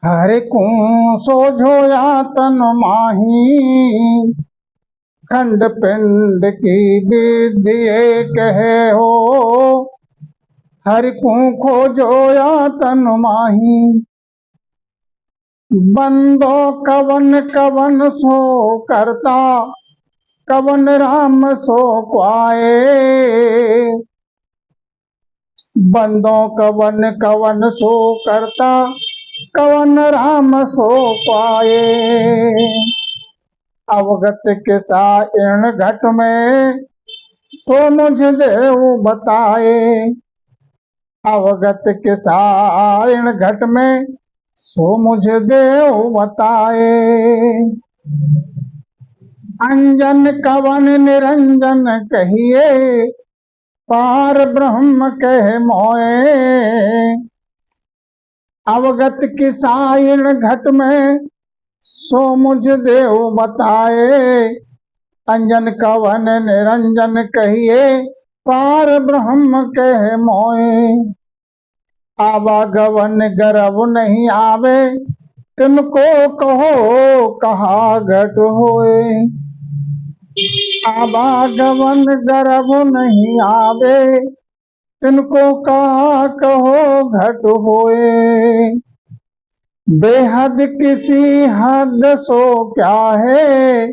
हरि को सोझोया तन माही, खंड पिंड की विधि कहे हो। हरि को खोजोया तन माही, बंदो कवन कवन सो करता, कवन राम सो पाए। बंदो कवन कवन सो करता, कवन राम सो पाए। अवगत किसा इन घट में, सो मुझ देव बताए। अवगत किसा इन घट में, सो मुझ देव बताए। अंजन कवन निरंजन कहिए, पार ब्रह्म कह मोए। अवगत किसाइन घट में, सो मुझ देव बताए। अंजन कवन निरंजन कहिए, पार ब्रह्म कह मोए। आवागवन गर्व नहीं आवे, तुमको कहो कहा घट होए। आवागवन गर्व नहीं आवे, तिनको का कहो घट होए। बेहद किसी हद सो क्या है,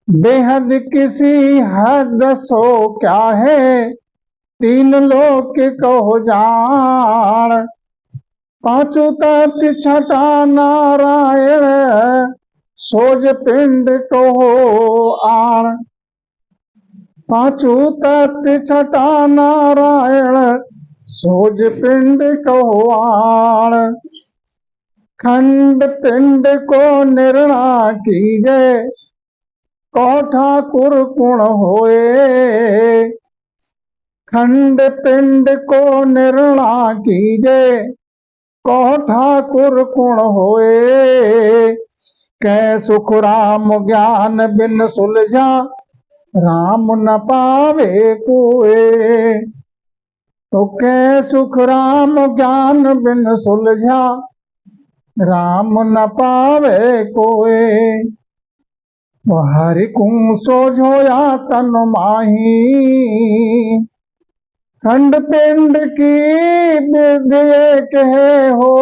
बेहद किसी हद सो क्या है। तीन लोक कहो जान, पांचों तत्व छठा नारायण, सोज पिंड कहो आण। पांचों तत्व छठा नारायण, सोज पिंड कहो आण। खंड पिंड को निर्णा कीजे, कहो ठाकुर गुण होए। खंड पिंड को निर्णा कीजे, कहो ठाकुर गुण होए। कह सुख राम ज्ञान बिन सुलझा, राम न पावे कोए। तो कह सुख राम ज्ञान बिन सुलझा, राम न पावे कोए। हरि को सोझोया तन माही, खंड पिंड की विधि कहे हो।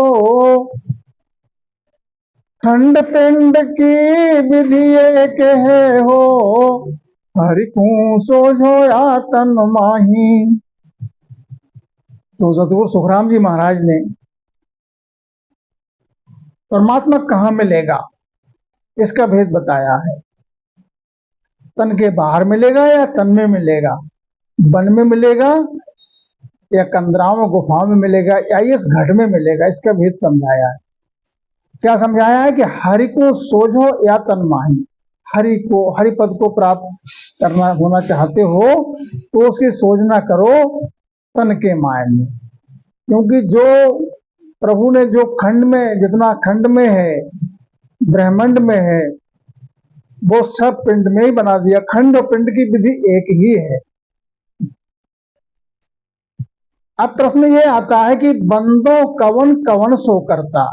खंड पिंड की विधि कहे हो, हरि को सोझोया तन माही। तो सतगुरु सुखराम जी महाराज ने परमात्मा कहाँ मिलेगा इसका भेद बताया है। तन के बाहर मिलेगा या तन में मिलेगा, वन में मिलेगा या कंदराओं गुफाओं में मिलेगा या इस घट में मिलेगा, इसका भेद समझाया है। क्या समझाया है कि हरि को सोझो या तन माही। हरि को, हरि पद को प्राप्त करना होना चाहते हो तो उसकी सोचना करो तन के मायन में। क्योंकि जो प्रभु ने जो खंड में, जितना खंड में है, ब्रह्मांड में है, वो सब पिंड में ही बना दिया। खंड और पिंड की विधि एक ही है। अब प्रश्न ये आता है कि बंदो कवन कवन सो करता,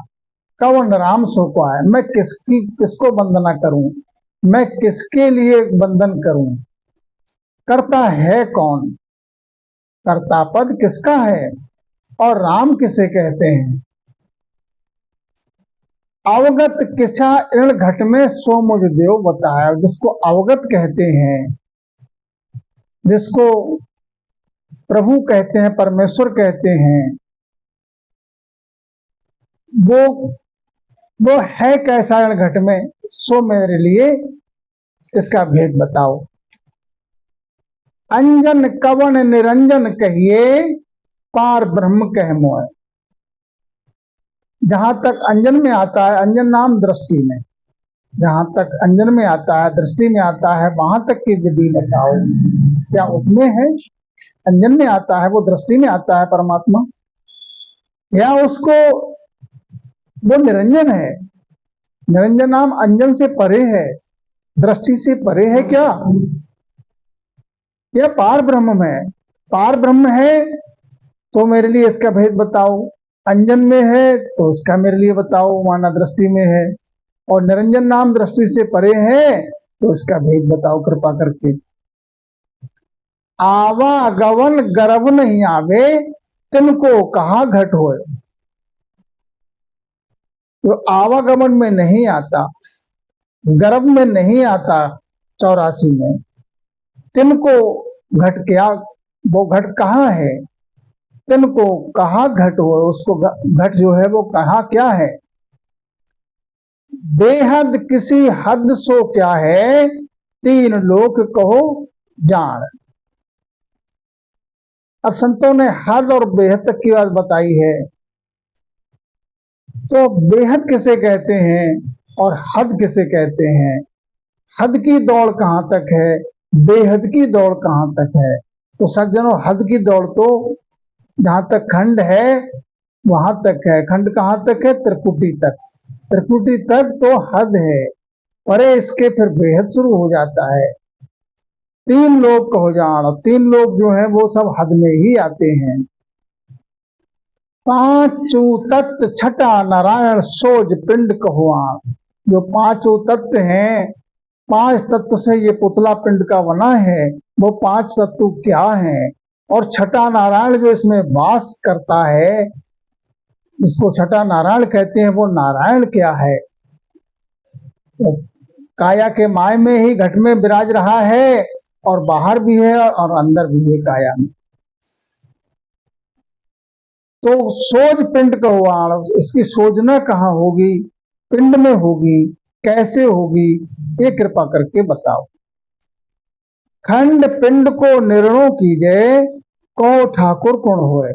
कवन राम सो को है। मैं किसको वंदना करूं, मैं किसके लिए वंदन करूं। करता है कौन, कर्ता पद किसका है और राम किसे कहते हैं। अवगत किसा इन घट में, सो मुझ देव बताया। जिसको अवगत कहते हैं, जिसको प्रभु कहते हैं, परमेश्वर कहते हैं, वो है कैसा इन घट में, सो मेरे लिए इसका भेद बताओ। अंजन कवन निरंजन कहिए, पार ब्रह्म कह मोय। जहां तक अंजन में आता है, अंजन नाम दृष्टि में, जहां तक अंजन में आता है, दृष्टि में आता है, वहां तक की विधि बताओ। क्या उसमें है, अंजन में आता है, वो दृष्टि में आता है परमात्मा, या उसको वो निरंजन है। निरंजन नाम अंजन से परे है, दृष्टि से परे है क्या, या पार ब्रह्म में। पार ब्रह्म है तो मेरे लिए इसका भेद बताओ। अंजन में है तो इसका मेरे लिए बताओ, माना दृष्टि में है, और निरंजन नाम दृष्टि से परे है तो इसका भेद बताओ कृपा करके। आवागमन गर्भ नहीं आवे, तिनको कहा घट होए। तो आवागमन में नहीं आता, गर्भ में नहीं आता 84 में, तिनको घट क्या, वो घट कहाँ है, तिनको कहा घट हो, उसको घट जो है वो कहा क्या है। बेहद किसी हद सो क्या है, तीन लोक कहो जान। अब संतों ने हद और बेहद तक की बात बताई है, तो बेहद किसे कहते हैं और हद किसे कहते हैं, हद की दौड़ कहां तक है, बेहद की दौड़ कहां तक है। तो सज्जनों, हद की दौड़ तो जहां तक खंड है वहां तक है। खंड कहां तक है, त्रिपुटी तक। त्रिपुटी तक तो हद है, परे इसके फिर बेहद शुरू हो जाता है। तीन लोग कहो जान, तीन लोग जो है वो सब हद में ही आते हैं। पांचों तत्व छठा नारायण सोज पिंड कहुआन। जो पांचों तत्व हैं, पांच तत्व से ये पुतला पिंड का बना है, वो पांच तत्व क्या हैं, और छठा नारायण जो इसमें वास करता है, इसको छठा नारायण कहते हैं, वो नारायण क्या है। तो काया के माय में ही घट में विराज रहा है, और बाहर भी है और अंदर भी है काया में। तो सोज पिंड कहुआन, इसकी सोजना कहाँ होगी, पिंड में होगी, कैसे होगी, ये कृपा करके बताओ। खंड पिंड को निर्णय कीजिए, कहो ठाकुर कौन होए।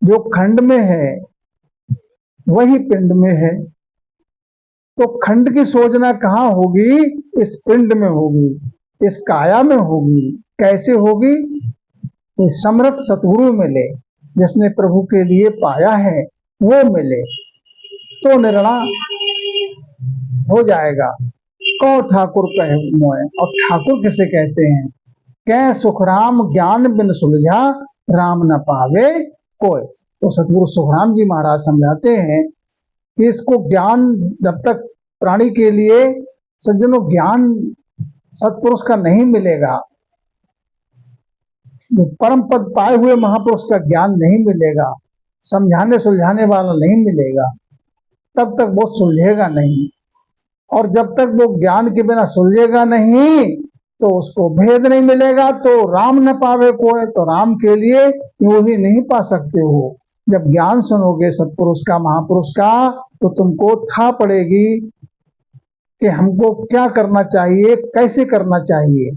जो खंड में है वही पिंड में है, तो खंड की सोजना कहाँ होगी, इस पिंड में होगी, इस काया में होगी। कैसे होगी, तो समर्थ सतगुरु मिले, जिसने प्रभु के लिए पाया है वो मिले तो निर्णय हो जाएगा। कौ ठाकुर कहे मोए, और ठाकुर किसे कहते हैं, कै सुखराम ज्ञान बिन सुलझा, राम न पावे कोई। तो सतगुरु सुखराम जी महाराज समझाते हैं कि इसको ज्ञान जब तक प्राणी के लिए, सज्जनों, ज्ञान सत्पुरुष का नहीं मिलेगा, परम पद पाए हुए महापुरुष का ज्ञान नहीं मिलेगा, समझाने सुलझाने वाला नहीं मिलेगा, तब तक वो सुलझेगा नहीं। और जब तक वो ज्ञान के बिना सुलझेगा नहीं तो उसको भेद नहीं मिलेगा। तो राम न पावे कोई, तो राम के लिए यूं ही नहीं पा सकते हो। जब ज्ञान सुनोगे सत्पुरुष का, महापुरुष का, तो तुमको था पड़ेगी कि हमको क्या करना चाहिए, कैसे करना चाहिए,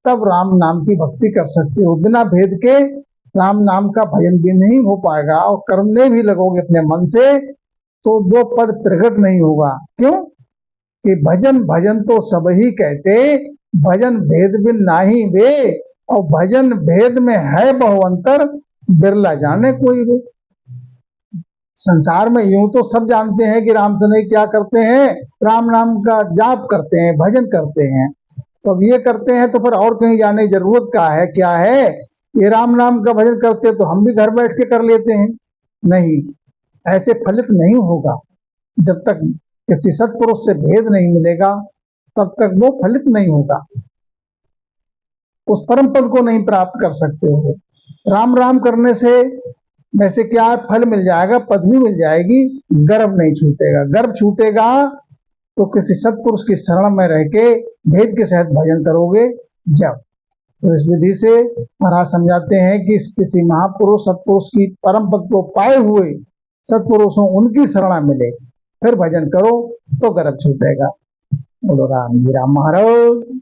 तब राम नाम की भक्ति कर सकते हो। बिना भेद के राम नाम का भजन भी नहीं हो पाएगा, और करने भी लगोगे अपने मन से तो वो पद प्रकट नहीं होगा। क्यों कि भजन भजन तो सब ही कहते, भजन भेद बिन नाही वे, और भजन भेद में है बहुअंतर, बिरला जाने कोई वे। संसार में यूं तो सब जानते हैं कि राम से नहीं क्या करते हैं, राम नाम का जाप करते हैं, भजन करते हैं। तो अब ये करते हैं तो फिर और कहीं जाने की जरूरत का है, क्या है, ये राम नाम का भजन करते तो हम भी घर बैठ के कर लेते हैं। नहीं, ऐसे फलित नहीं होगा। जब तक किसी सत्पुरुष से भेद नहीं मिलेगा तब तक वो फलित नहीं होगा, उस परम पद को नहीं प्राप्त कर सकते हो। राम राम करने से वैसे क्या है, फल मिल जाएगा, पदवी मिल जाएगी, गर्भ नहीं छूटेगा। गर्भ छूटेगा तो किसी सत्पुरुष की शरण में रह के भेद के सहित भजन करोगे जब। तो इस विधि से महाराज समझाते हैं कि किसी महापुरुष सत्पुरुष की परम पद को पाए हुए सत्पुरुषों, उनकी शरण मिले, फिर भजन करो तो गर्भ छूटेगा। बोलो राम जी राम महाराज।